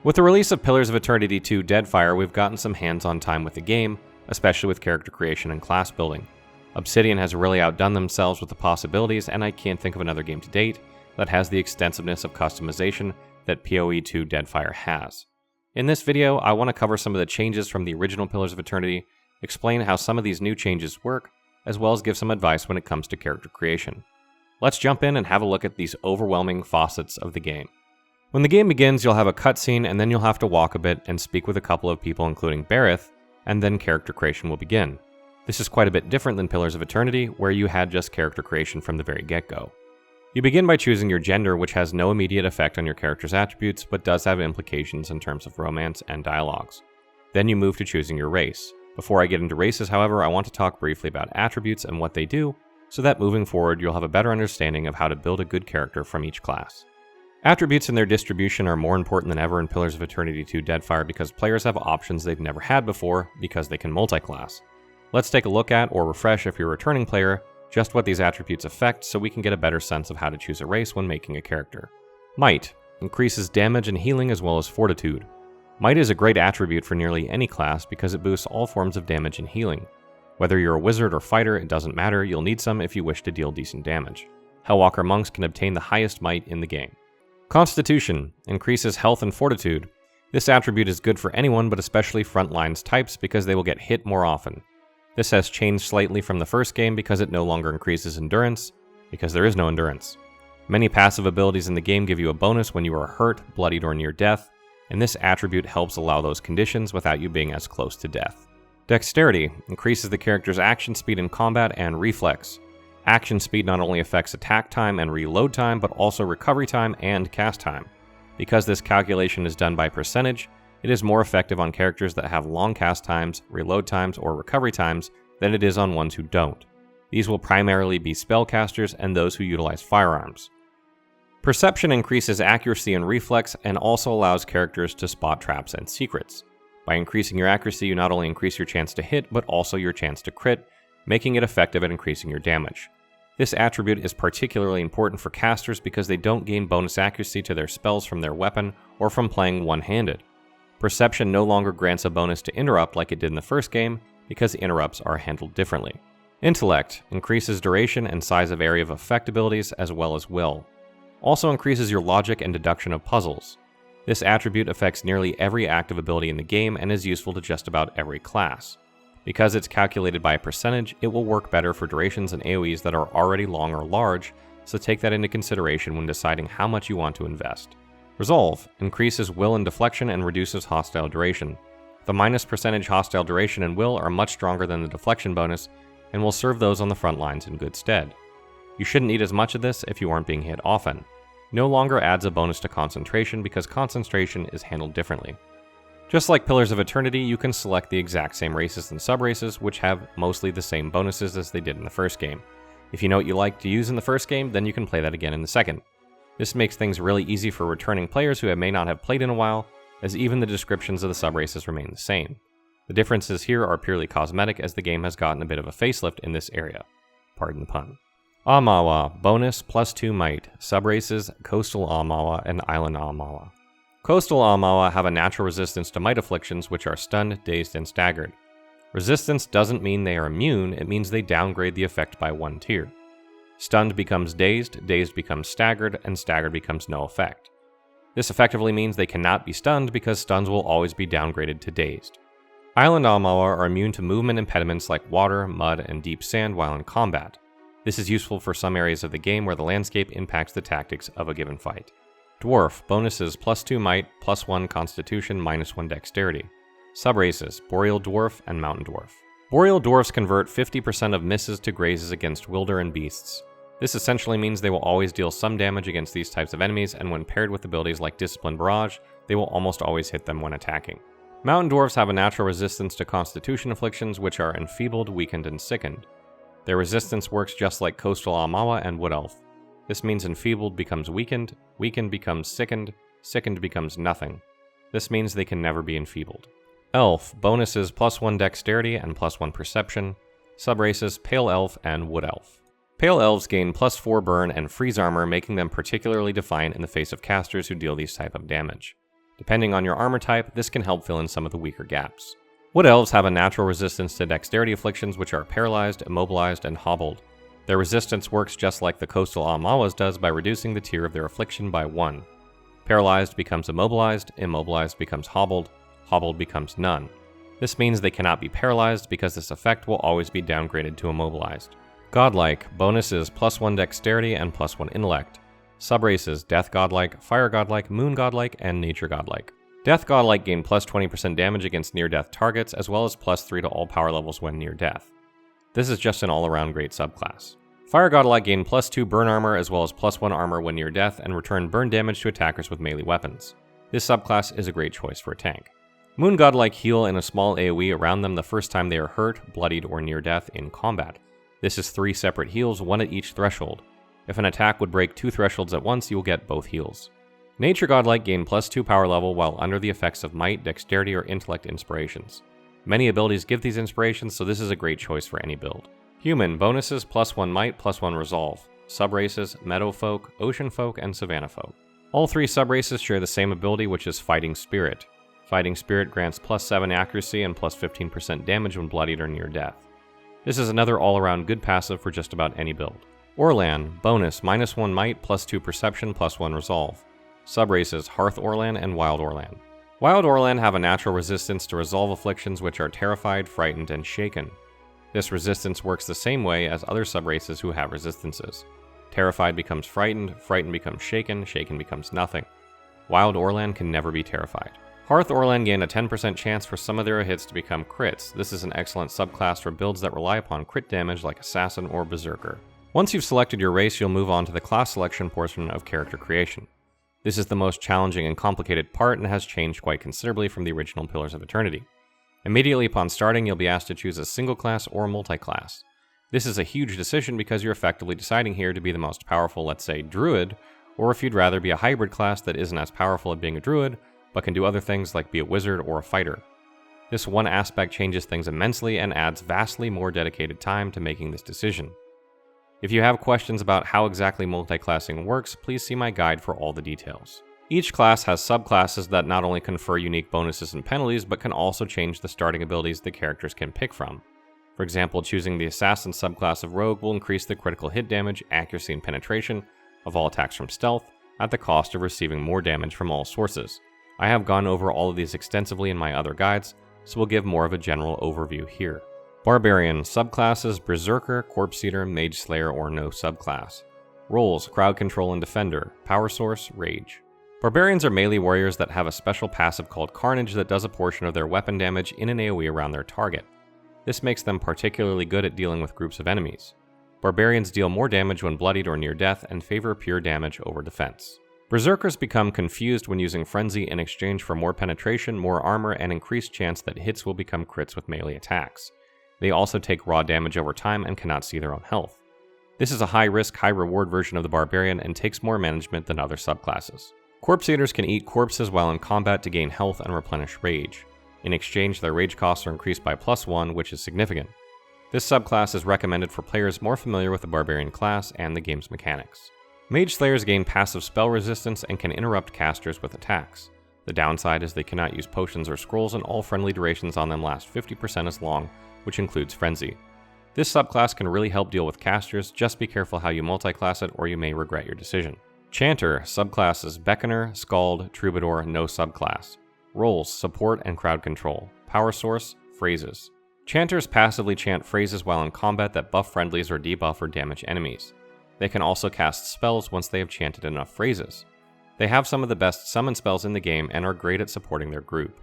With the release of Pillars of Eternity 2 Deadfire, we've gotten some hands-on time with the game, especially with character creation and class building. Obsidian has really outdone themselves with the possibilities, and I can't think of another game to date that has the extensiveness of customization that PoE 2 Deadfire has. In this video, I want to cover some of the changes from the original Pillars of Eternity, explain how some of these new changes work, as well as give some advice when it comes to character creation. Let's jump in and have a look at these overwhelming facets of the game. When the game begins, you'll have a cutscene, and then you'll have to walk a bit and speak with a couple of people, including Bareth, and then character creation will begin. This is quite a bit different than Pillars of Eternity, where you had just character creation from the very get-go. You begin by choosing your gender, which has no immediate effect on your character's attributes, but does have implications in terms of romance and dialogues. Then you move to choosing your race. Before I get into races, however, I want to talk briefly about attributes and what they do, so that moving forward you'll have a better understanding of how to build a good character from each class. Attributes and their distribution are more important than ever in Pillars of Eternity 2 Deadfire because players have options they've never had before because they can multi-class. Let's take a look at, or refresh if you're a returning player, just what these attributes affect so we can get a better sense of how to choose a race when making a character. Might increases damage and healing as well as fortitude. Might is a great attribute for nearly any class because it boosts all forms of damage and healing. Whether you're a wizard or fighter, it doesn't matter, you'll need some if you wish to deal decent damage. Hellwalker monks can obtain the highest might in the game. Constitution increases health and fortitude. This attribute is good for anyone but especially frontlines types because they will get hit more often. This has changed slightly from the first game because it no longer increases endurance, because there is no endurance. Many passive abilities in the game give you a bonus when you are hurt, bloodied, or near death, and this attribute helps allow those conditions without you being as close to death. Dexterity increases the character's action speed in combat and reflex. Action speed not only affects attack time and reload time, but also recovery time and cast time. Because this calculation is done by percentage, it is more effective on characters that have long cast times, reload times, or recovery times than it is on ones who don't. These will primarily be spellcasters and those who utilize firearms. Perception increases accuracy and reflex and also allows characters to spot traps and secrets. By increasing your accuracy, you not only increase your chance to hit, but also your chance to crit, making it effective at increasing your damage. This attribute is particularly important for casters because they don't gain bonus accuracy to their spells from their weapon or from playing one-handed. Perception no longer grants a bonus to interrupt like it did in the first game because interrupts are handled differently. Intellect increases duration and size of area of effect abilities as well as will. Also increases your logic and deduction of puzzles. This attribute affects nearly every active ability in the game and is useful to just about every class. Because it's calculated by a percentage, it will work better for durations and AoEs that are already long or large, so take that into consideration when deciding how much you want to invest. Resolve increases will and deflection and reduces hostile duration. The minus percentage hostile duration and will are much stronger than the deflection bonus, and will serve those on the front lines in good stead. You shouldn't need as much of this if you aren't being hit often. No longer adds a bonus to concentration because concentration is handled differently. Just like Pillars of Eternity, you can select the exact same races and subraces, which have mostly the same bonuses as they did in the first game. If you know what you like to use in the first game, then you can play that again in the second. This makes things really easy for returning players who may not have played in a while, as even the descriptions of the subraces remain the same. The differences here are purely cosmetic as the game has gotten a bit of a facelift in this area. Pardon the pun. Amawa, bonus +2 might, subraces, Coastal Amawa, and Island Amawa. Coastal Amawa have a natural resistance to might afflictions which are stunned, dazed, and staggered. Resistance doesn't mean they are immune, it means they downgrade the effect by one tier. Stunned becomes dazed, dazed becomes staggered, and staggered becomes no effect. This effectively means they cannot be stunned because stuns will always be downgraded to dazed. Island Amawa are immune to movement impediments like water, mud, and deep sand while in combat. This is useful for some areas of the game where the landscape impacts the tactics of a given fight. Dwarf, bonuses +2 might, +1 constitution, -1 dexterity. Subraces, Boreal Dwarf and Mountain Dwarf. Boreal Dwarfs convert 50% of misses to grazes against wilder and beasts. This essentially means they will always deal some damage against these types of enemies, and when paired with abilities like Discipline Barrage, they will almost always hit them when attacking. Mountain Dwarfs have a natural resistance to constitution afflictions which are enfeebled, weakened, and sickened. Their resistance works just like Coastal Amawa and Wood Elf. This means enfeebled becomes weakened, weakened becomes sickened, sickened becomes nothing. This means they can never be enfeebled. Elf, bonuses +1 dexterity and +1 perception. Subraces, Pale Elf and Wood Elf. Pale Elves gain +4 burn and freeze armor, making them particularly defiant in the face of casters who deal these type of damage. Depending on your armor type, this can help fill in some of the weaker gaps. Wood Elves have a natural resistance to dexterity afflictions which are paralyzed, immobilized, and hobbled. Their resistance works just like the Coastal Amawas does by reducing the tier of their affliction by 1. Paralyzed becomes immobilized, immobilized becomes hobbled, hobbled becomes none. This means they cannot be paralyzed because this effect will always be downgraded to immobilized. Godlike, bonus is +1 dexterity and +1 intellect. Subraces, Death Godlike, Fire Godlike, Moon Godlike, and Nature Godlike. Death Godlike gain +20% damage against near-death targets as well as +3 to all power levels when near death. This is just an all-around great subclass. Fire Godlike gain +2 burn armor as well as +1 armor when near death and return burn damage to attackers with melee weapons. This subclass is a great choice for a tank. Moon Godlike heal in a small AoE around them the first time they are hurt, bloodied, or near death in combat. This is 3 separate heals, 1 at each threshold. If an attack would break 2 thresholds at once, you will get both heals. Nature Godlike gain +2 power level while under the effects of might, dexterity, or intellect inspirations. Many abilities give these inspirations, so this is a great choice for any build. Human, bonuses +1 might, +1 resolve. Subraces, meadowfolk, oceanfolk, and savannah folk. All 3 subraces share the same ability, which is Fighting Spirit. Fighting Spirit grants +7 accuracy and +15% damage when bloodied or near death. This is another all-around good passive for just about any build. Orlan, bonus -1 might, +2 perception, +1 resolve. Subraces, Hearth Orlan and Wild Orlan. Wild Orlan have a natural resistance to resolve afflictions which are terrified, frightened, and shaken. This resistance works the same way as other subraces who have resistances. Terrified becomes frightened, frightened becomes shaken, shaken becomes nothing. Wild Orlan can never be terrified. Hearth Orlan gain a 10% chance for some of their hits to become crits. This is an excellent subclass for builds that rely upon crit damage like Assassin or Berserker. Once you've selected your race, you'll move on to the class selection portion of character creation. This is the most challenging and complicated part and has changed quite considerably from the original Pillars of Eternity. Immediately upon starting, you'll be asked to choose a single class or multi-class. This is a huge decision because you're effectively deciding here to be the most powerful, let's say, Druid, or if you'd rather be a hybrid class that isn't as powerful at being a Druid, but can do other things like be a wizard or a fighter. This one aspect changes things immensely and adds vastly more dedicated time to making this decision. If you have questions about how exactly multi-classing works, please see my guide for all the details. Each class has subclasses that not only confer unique bonuses and penalties, but can also change the starting abilities the characters can pick from. For example, choosing the Assassin subclass of Rogue will increase the critical hit damage, accuracy, and penetration of all attacks from stealth, at the cost of receiving more damage from all sources. I have gone over all of these extensively in my other guides, so we'll give more of a general overview here. Barbarian, subclasses, Berserker, Corpse Eater, Mage Slayer, or no subclass. Roles, Crowd Control and Defender, Power Source, Rage. Barbarians are melee warriors that have a special passive called Carnage that does a portion of their weapon damage in an AoE around their target. This makes them particularly good at dealing with groups of enemies. Barbarians deal more damage when bloodied or near death and favor pure damage over defense. Berserkers become confused when using Frenzy in exchange for more penetration, more armor, and increased chance that hits will become crits with melee attacks. They also take raw damage over time and cannot see their own health. This is a high-risk, high-reward version of the Barbarian and takes more management than other subclasses. Corpse Eaters can eat corpses while in combat to gain health and replenish rage. In exchange, their rage costs are increased by +1, which is significant. This subclass is recommended for players more familiar with the Barbarian class and the game's mechanics. Mage Slayers gain passive spell resistance and can interrupt casters with attacks. The downside is they cannot use potions or scrolls, and all friendly durations on them last 50% as long, which includes Frenzy. This subclass can really help deal with casters, just be careful how you multiclass it or you may regret your decision. Chanter, subclasses Beckoner, Scald, Troubadour, no subclass. Roles, Support and Crowd Control. Power Source, Phrases. Chanters passively chant phrases while in combat that buff friendlies or debuff or damage enemies. They can also cast spells once they have chanted enough phrases. They have some of the best summon spells in the game and are great at supporting their group.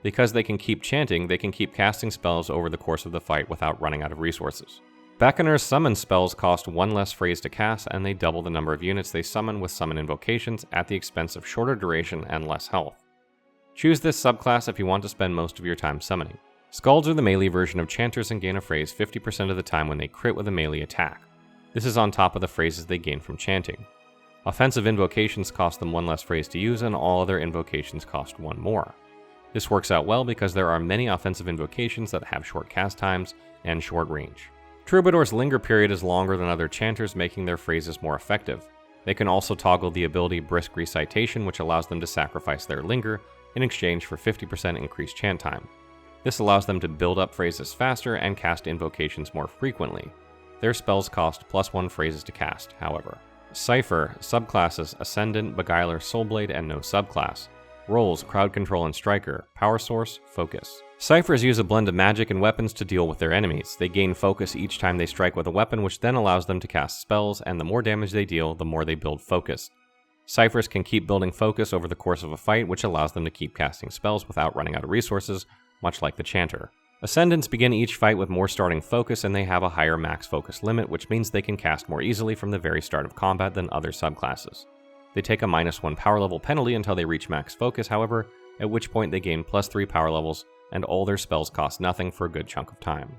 Because they can keep chanting, they can keep casting spells over the course of the fight without running out of resources. Beckoner's summon spells cost 1 less phrase to cast, and they double the number of units they summon with summon invocations at the expense of shorter duration and less health. Choose this subclass if you want to spend most of your time summoning. Scalds are the melee version of Chanters and gain a phrase 50% of the time when they crit with a melee attack. This is on top of the phrases they gain from chanting. Offensive invocations cost them 1 less phrase to use, and all other invocations cost 1 more. This works out well because there are many offensive invocations that have short cast times and short range. Troubadour's linger period is longer than other chanters, making their phrases more effective. They can also toggle the ability Brisk Recitation, which allows them to sacrifice their linger in exchange for 50% increased chant time. This allows them to build up phrases faster and cast invocations more frequently. Their spells cost +1 phrases to cast, however. Cipher, Subclasses, Ascendant, Beguiler, Soulblade, and no subclass. Roles, Crowd Control and Striker. Power Source, Focus. Ciphers use a blend of magic and weapons to deal with their enemies. They gain focus each time they strike with a weapon, which then allows them to cast spells, and the more damage they deal, the more they build focus. Ciphers can keep building focus over the course of a fight, which allows them to keep casting spells without running out of resources, much like the Chanter. Ascendants begin each fight with more starting focus, and they have a higher max focus limit, which means they can cast more easily from the very start of combat than other subclasses. They take a -1 power level penalty until they reach max focus, however, at which point they gain +3 power levels, and all their spells cost nothing for a good chunk of time.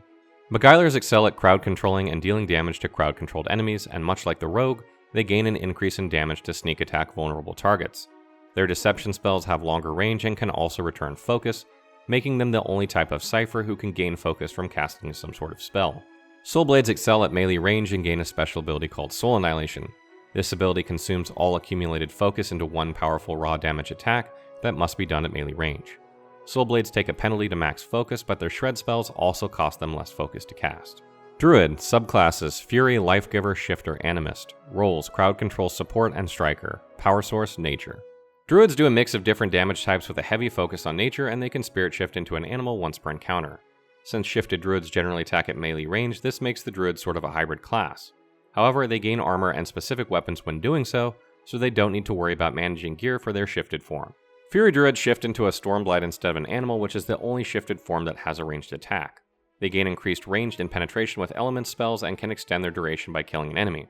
Beguilers excel at crowd controlling and dealing damage to crowd-controlled enemies, and much like the Rogue, they gain an increase in damage to sneak attack vulnerable targets. Their deception spells have longer range and can also return focus, making them the only type of Cipher who can gain focus from casting some sort of spell. Soulblades excel at melee range and gain a special ability called Soul Annihilation. This ability consumes all accumulated focus into one powerful raw damage attack that must be done at melee range. Soulblades take a penalty to max focus, but their shred spells also cost them less focus to cast. Druid, Subclasses, Fury, Lifegiver, Shifter, Animist. Roles, Crowd Control, Support, and Striker. Power Source, Nature. Druids do a mix of different damage types with a heavy focus on nature, and they can spirit shift into an animal once per encounter. Since shifted druids generally attack at melee range, this makes the druid sort of a hybrid class. However, they gain armor and specific weapons when doing so they don't need to worry about managing gear for their shifted form. Fury druids shift into a Stormblight instead of an animal, which is the only shifted form that has a ranged attack. They gain increased range and penetration with element spells and can extend their duration by killing an enemy.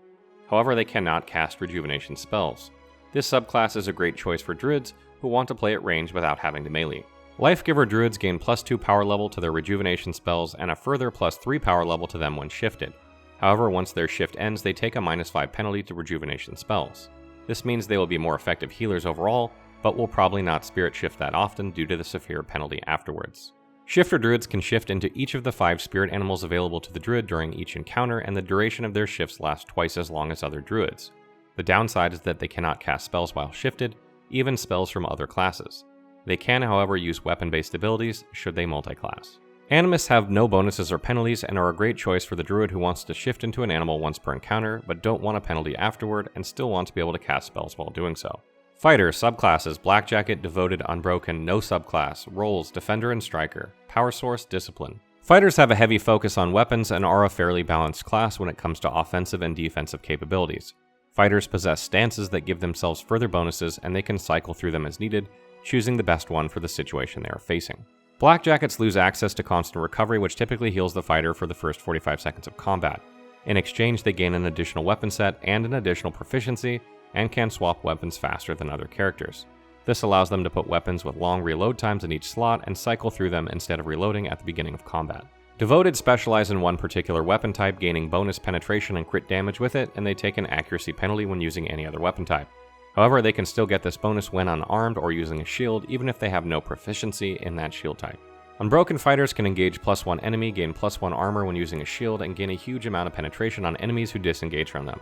However, they cannot cast rejuvenation spells. This subclass is a great choice for druids who want to play at range without having to melee. Lifegiver druids gain +2 power level to their rejuvenation spells and a further +3 power level to them when shifted. However, once their shift ends, they take a -5 penalty to rejuvenation spells. This means they will be more effective healers overall, but will probably not spirit shift that often due to the severe penalty afterwards. Shifter druids can shift into each of the 5 spirit animals available to the druid during each encounter, and the duration of their shifts lasts twice as long as other druids. The downside is that they cannot cast spells while shifted, even spells from other classes. They can, however, use weapon-based abilities should they multiclass. Animists have no bonuses or penalties and are a great choice for the druid who wants to shift into an animal once per encounter, but don't want a penalty afterward and still want to be able to cast spells while doing so. Fighter, Subclasses, Blackjacket, Devoted, Unbroken, no subclass. Roles, Defender and Striker. Power Source, Discipline. Fighters have a heavy focus on weapons and are a fairly balanced class when it comes to offensive and defensive capabilities. Fighters possess stances that give themselves further bonuses, and they can cycle through them as needed, choosing the best one for the situation they are facing. Blackjackets lose access to constant recovery, which typically heals the fighter for the first 45 seconds of combat. In exchange, they gain an additional weapon set and an additional proficiency, and can swap weapons faster than other characters. This allows them to put weapons with long reload times in each slot and cycle through them instead of reloading at the beginning of combat. Devoted specialize in one particular weapon type, gaining bonus penetration and crit damage with it, and they take an accuracy penalty when using any other weapon type. However, they can still get this bonus when unarmed or using a shield, even if they have no proficiency in that shield type. Unbroken fighters can engage +1 enemy, gain +1 armor when using a shield, and gain a huge amount of penetration on enemies who disengage from them.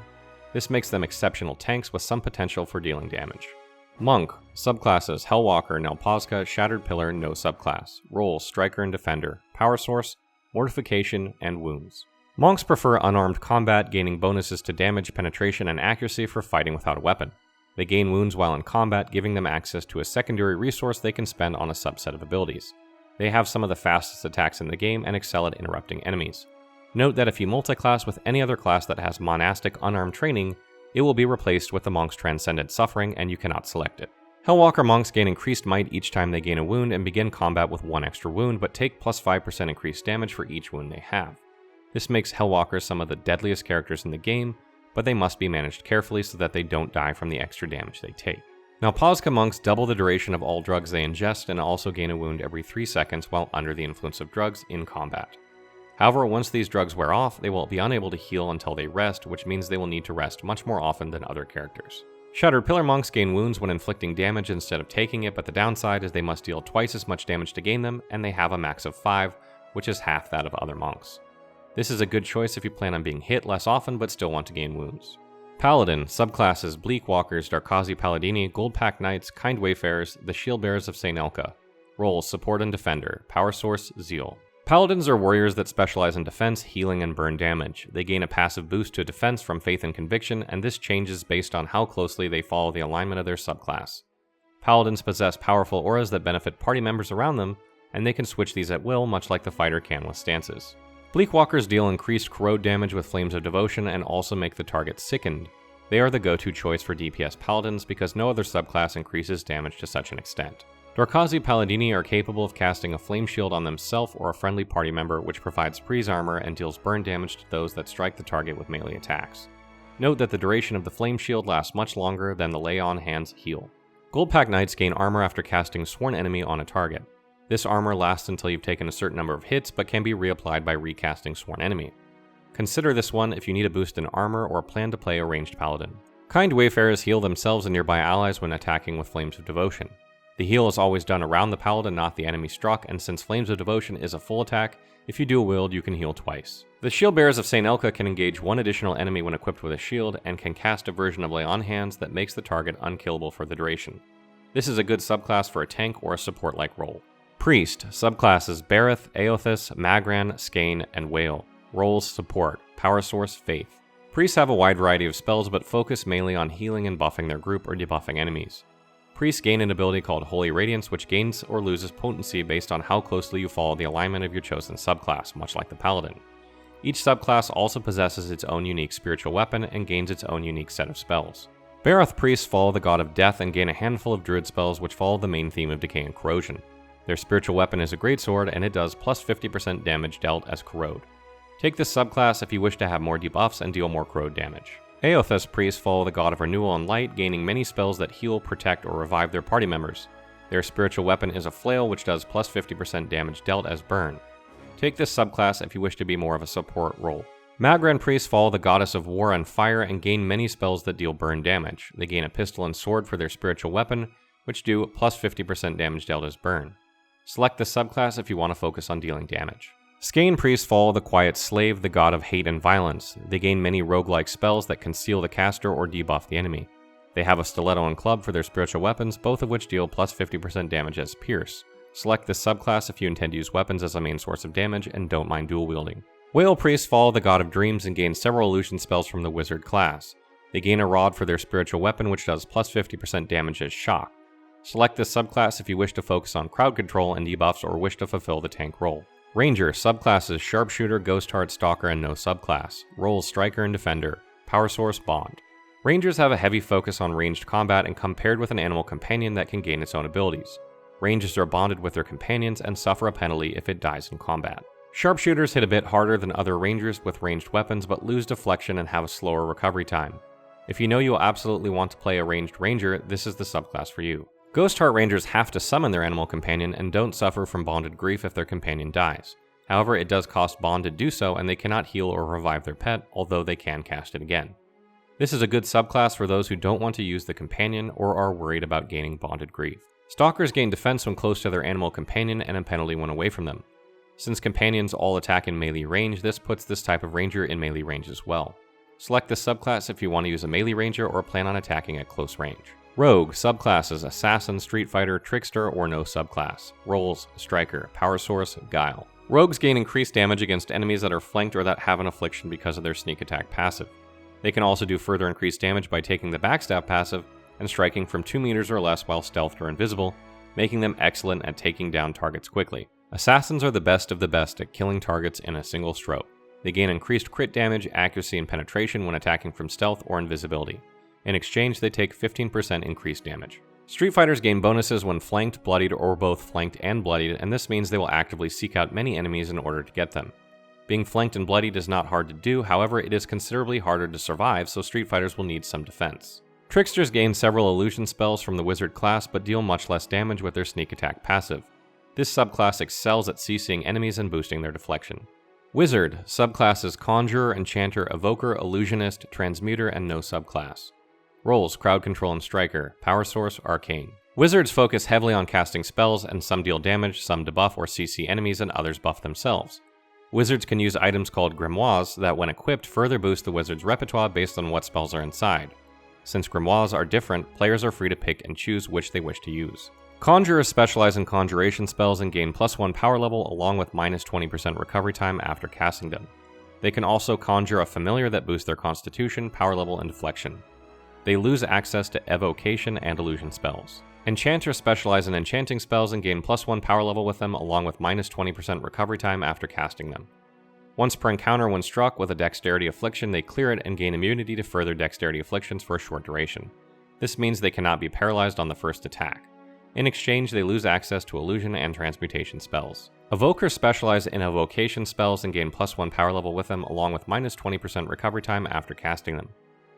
This makes them exceptional tanks with some potential for dealing damage. Monk, Subclasses, Hellwalker, Nalpazka, Shattered Pillar, no subclass. Roles, Striker and Defender. Power Source, Mortification, and Wounds. Monks prefer unarmed combat, gaining bonuses to damage, penetration, and accuracy for fighting without a weapon. They gain wounds while in combat, giving them access to a secondary resource they can spend on a subset of abilities. They have some of the fastest attacks in the game and excel at interrupting enemies. Note that if you multiclass with any other class that has monastic unarmed training, it will be replaced with the monk's Transcendent Suffering, and you cannot select it. Hellwalker monks gain increased might each time they gain a wound and begin combat with 1 extra wound, but take +5% increased damage for each wound they have. This makes Hellwalkers some of the deadliest characters in the game, but they must be managed carefully so that they don't die from the extra damage they take. Nalpazka monks double the duration of all drugs they ingest and also gain a wound every 3 seconds while under the influence of drugs in combat. However, once these drugs wear off, they will be unable to heal until they rest, which means they will need to rest much more often than other characters. Shattered Pillar monks gain wounds when inflicting damage instead of taking it, but the downside is they must deal twice as much damage to gain them, and they have a max of 5, which is half that of other monks. This is a good choice if you plan on being hit less often but still want to gain wounds. Paladin, subclasses Bleakwalkers, Darkazi Paladini, Goldpack Knights, Kind Wayfarers, the Shieldbearers of St. Elka. Roles: Support and Defender. Power source: Zeal. Paladins are warriors that specialize in defense, healing, and burn damage. They gain a passive boost to defense from Faith and Conviction, and this changes based on how closely they follow the alignment of their subclass. Paladins possess powerful auras that benefit party members around them, and they can switch these at will, much like the fighter can with stances. Bleakwalkers deal increased corrode damage with Flames of Devotion and also make the target sickened. They are the go-to choice for DPS paladins because no other subclass increases damage to such an extent. Darkazi Paladini are capable of casting a flame shield on themselves or a friendly party member, which provides Priest armor and deals burn damage to those that strike the target with melee attacks. Note that the duration of the flame shield lasts much longer than the lay-on hands heal. Goldpack Knights gain armor after casting Sworn Enemy on a target. This armor lasts until you've taken a certain number of hits, but can be reapplied by recasting Sworn Enemy. Consider this one if you need a boost in armor or plan to play a ranged paladin. Kind Wayfarers heal themselves and nearby allies when attacking with Flames of Devotion. The heal is always done around the paladin, not the enemy struck, and since Flames of Devotion is a full attack, if you dual wield, you can heal twice. The Shieldbearers of St. Elka can engage one additional enemy when equipped with a shield, and can cast a version of Lay on Hands that makes the target unkillable for the duration. This is a good subclass for a tank or a support-like role. Priest, subclasses Bareth, Aothas, Magran, Skane, and Whale. Roles: Support. Power source: Faith. Priests have a wide variety of spells but focus mainly on healing and buffing their group or debuffing enemies. Priests gain an ability called Holy Radiance, which gains or loses potency based on how closely you follow the alignment of your chosen subclass, much like the Paladin. Each subclass also possesses its own unique spiritual weapon and gains its own unique set of spells. Bareth priests follow the god of death and gain a handful of druid spells which follow the main theme of decay and corrosion. Their spiritual weapon is a greatsword, and it does plus 50% damage dealt as corrode. Take this subclass if you wish to have more debuffs and deal more corrode damage. Aothas priests follow the god of renewal and light, gaining many spells that heal, protect, or revive their party members. Their spiritual weapon is a flail, which does plus 50% damage dealt as burn. Take this subclass if you wish to be more of a support role. Magran priests follow the goddess of war and fire and gain many spells that deal burn damage. They gain a pistol and sword for their spiritual weapon, which do plus 50% damage dealt as burn. Select the subclass if you want to focus on dealing damage. Skane priests follow the Quiet Slave, the god of hate and violence. They gain many roguelike spells that conceal the caster or debuff the enemy. They have a stiletto and club for their spiritual weapons, both of which deal plus 50% damage as pierce. Select this subclass if you intend to use weapons as a main source of damage and don't mind dual wielding. Whale priests follow the god of dreams and gain several illusion spells from the wizard class. They gain a rod for their spiritual weapon, which does plus 50% damage as shock. Select this subclass if you wish to focus on crowd control and debuffs or wish to fulfill the tank role. Ranger, subclasses Sharpshooter, Ghost Heart, Stalker, and no subclass. Roles: Striker and Defender. Power source: Bond. Rangers have a heavy focus on ranged combat and come paired with an animal companion that can gain its own abilities. Rangers are bonded with their companions and suffer a penalty if it dies in combat. Sharpshooters hit a bit harder than other rangers with ranged weapons but lose deflection and have a slower recovery time. If you know you will absolutely want to play a ranged ranger, this is the subclass for you. Ghost Heart Rangers have to summon their animal companion and don't suffer from bonded grief if their companion dies. However, it does cost bond to do so, and they cannot heal or revive their pet, although they can cast it again. This is a good subclass for those who don't want to use the companion or are worried about gaining bonded grief. Stalkers gain defense when close to their animal companion and a penalty when away from them. Since companions all attack in melee range, this puts this type of ranger in melee range as well. Select this subclass if you want to use a melee ranger or plan on attacking at close range. Rogue, subclasses Assassin, Street Fighter, Trickster, or no subclass. Roles: Striker. Power source: Guile. Rogues gain increased damage against enemies that are flanked or that have an affliction because of their sneak attack passive. They can also do further increased damage by taking the backstab passive and striking from 2 meters or less while stealthed or invisible, making them excellent at taking down targets quickly. Assassins are the best of the best at killing targets in a single stroke. They gain increased crit damage, accuracy, and penetration when attacking from stealth or invisibility. In exchange, they take 15% increased damage. Street Fighters gain bonuses when flanked, bloodied, or both flanked and bloodied, and this means they will actively seek out many enemies in order to get them. Being flanked and bloodied is not hard to do, however, it is considerably harder to survive, so Street Fighters will need some defense. Tricksters gain several illusion spells from the wizard class, but deal much less damage with their sneak attack passive. This subclass excels at CCing enemies and boosting their deflection. Wizard, subclasses Conjurer, Enchanter, Evoker, Illusionist, Transmuter, and no subclass. Roles: Crowd Control and Striker. Power source: Arcane. Wizards focus heavily on casting spells, and some deal damage, some debuff or CC enemies, and others buff themselves. Wizards can use items called grimoires that, when equipped, further boost the wizard's repertoire based on what spells are inside. Since grimoires are different, players are free to pick and choose which they wish to use. Conjurers specialize in conjuration spells and gain +1 power level along with -20% recovery time after casting them. They can also conjure a familiar that boosts their constitution, power level, and deflection. They lose access to evocation and illusion spells. Enchanters specialize in enchanting spells and gain +1 power level with them along with -20% recovery time after casting them. Once per encounter, when struck with a dexterity affliction, they clear it and gain immunity to further dexterity afflictions for a short duration. This means they cannot be paralyzed on the first attack. In exchange, they lose access to illusion and transmutation spells. Evokers specialize in evocation spells and gain +1 power level with them along with -20% recovery time after casting them.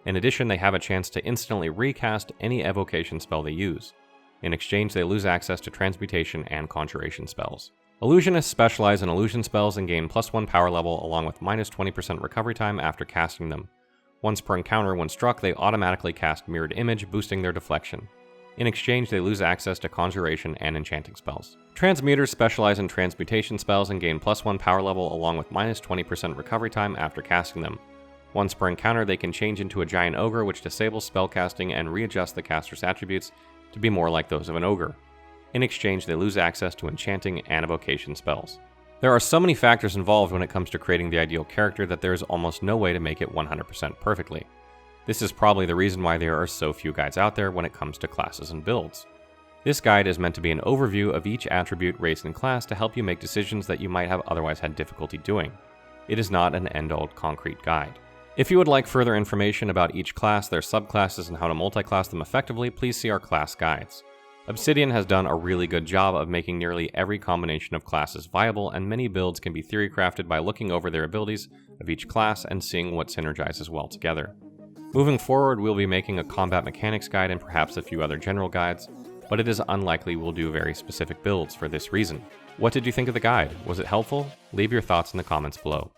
In addition, they have a chance to instantly recast any evocation spell they use. In exchange, they lose access to transmutation and conjuration spells. Illusionists specialize in illusion spells and gain +1 power level along with -20% recovery time after casting them. Once per encounter, when struck, they automatically cast Mirrored Image, boosting their deflection. In exchange, they lose access to conjuration and enchanting spells. Transmuters specialize in transmutation spells and gain +1 power level along with -20% recovery time after casting them. Once per encounter, they can change into a giant ogre, which disables spellcasting and readjusts the caster's attributes to be more like those of an ogre. In exchange, they lose access to enchanting and evocation spells. There are so many factors involved when it comes to creating the ideal character that there is almost no way to make it 100% perfectly. This is probably the reason why there are so few guides out there when it comes to classes and builds. This guide is meant to be an overview of each attribute, race, and class to help you make decisions that you might have otherwise had difficulty doing. It is not an end-all concrete guide. If you would like further information about each class, their subclasses, and how to multiclass them effectively, please see our class guides. Obsidian has done a really good job of making nearly every combination of classes viable, and many builds can be theory crafted by looking over their abilities of each class and seeing what synergizes well together. Moving forward, we'll be making a combat mechanics guide and perhaps a few other general guides, but it is unlikely we'll do very specific builds for this reason. What did you think of the guide? Was it helpful? Leave your thoughts in the comments below.